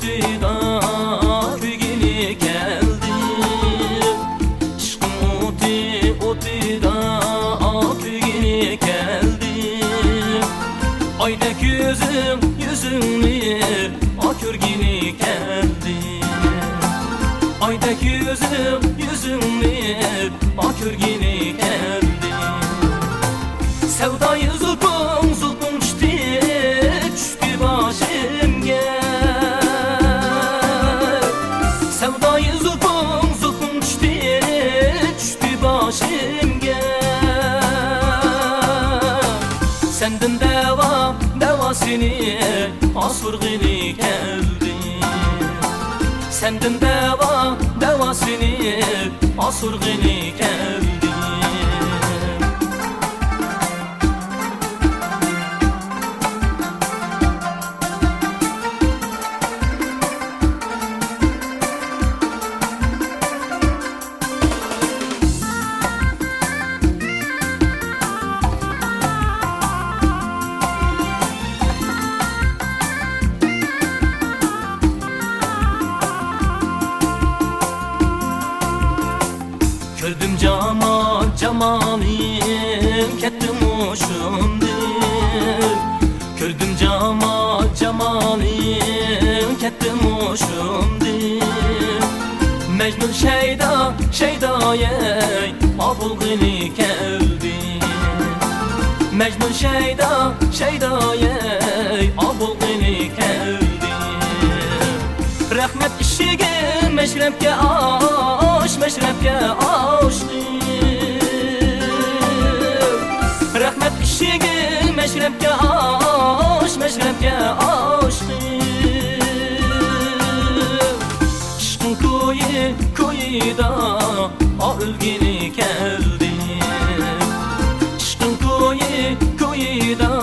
otida Köygini geldi Aşkım otida Köygini geldi Aydek yüzümni Körgini geldi Aydek yüzümni Körgini geldi Sevdayı zulpun düştü başımga Sevdayı zulpun düştü başımga Sendin devasını asurgini geldi Sendin devasını asurgini geldi Gördüm camalim kettim hoşumdur Gördüm camalim kettim hoşumdur Mecnun şeydayey abulgini geldi Mecnun şeydayey abulgini geldi Rahmet işigim meşrepke aştı Rahmet işigim meşrepke aştı Aşkın kuyuda ölgini geldi Aşkın kuyuda